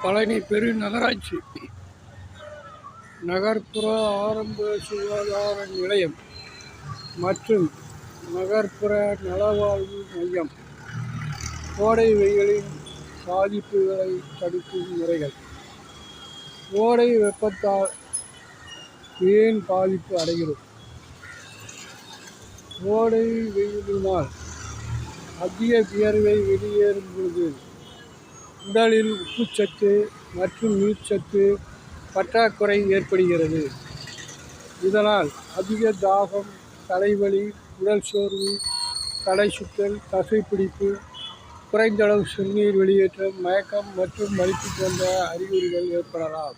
பழனி பெருநகராட்சி நகர்ப்புற ஆரம்ப சுகாதார நிலையம் மற்றும் நகர்ப்புற நலவாழ்வு மையம். கோடை வெயிலின் பாதிப்புகளை தடுக்கும் முறைகள். கோடை வெப்பத்தால் ஏன் பாதிப்பு அடைகிறது? கோடை வெயிலினால் அதிக வியர்வை வெளியேறும் பொழுது உடலில் உப்புச்சத்து மற்றும் நீர்ச்சத்து பற்றாக்குறை ஏற்படுகிறது. இதனால் அதிக தாகம், தலைவலி, உடல் சோர்வு, தலை சுற்றல், தசைப்பிடிப்பு, குறைந்தளவு சிறுநீர் வெளியேற்றம், மயக்கம் மற்றும் வலிப்பு போன்ற அறிகுறிகள் ஏற்படலாம்.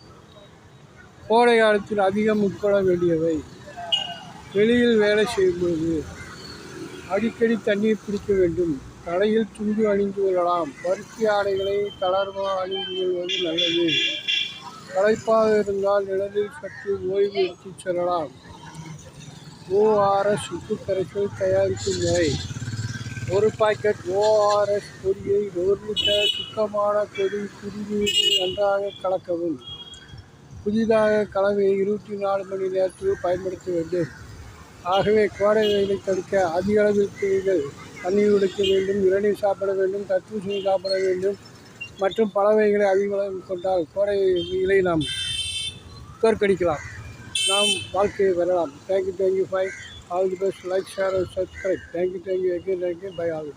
கோடை காலத்தில் அதிகம் உட்கொள்ள வேண்டியவை. வெளியில் வேலை செய்யும்போது அடிக்கடி தண்ணீர் குடிக்க வேண்டும். தலையில் துண்டு அணிந்து கொள்ளலாம். பருத்தி ஆடைகளை தளர்வாக அணிந்து கொள்வது நல்லது. களைப்பாக இருந்தால் நிழலில் சற்று ஓய்வு எடுத்துச் செல்லலாம். ORS உப்பு கரைசல் தயாரிக்கும் முறை. ஒரு பாக்கெட் ORS பொடியை 1 லிட்டர் சுத்தமான குடிநீரில் நன்றாக கலக்கவும். புதிதாக கலவையை 24 மணி நேரத்தில் பயன்படுத்த வேண்டும். ஆகவே கோடை வெயிலை தடுக்க அதிக அளவில் தண்ணீர் குடிக்க வேண்டும், இளநீர் சாப்பிட வேண்டும், தர்பூசணி சாப்பிட வேண்டும் மற்றும் பல வகைகளை அதிக அளவில் கொண்டால் கோடை வெயிலை நாம் தோற்கடிக்கலாம். நாம் வாழ்க்கையை பெறலாம். Thank you. All the best. Like, share and subscribe. Thank you again. Bye all.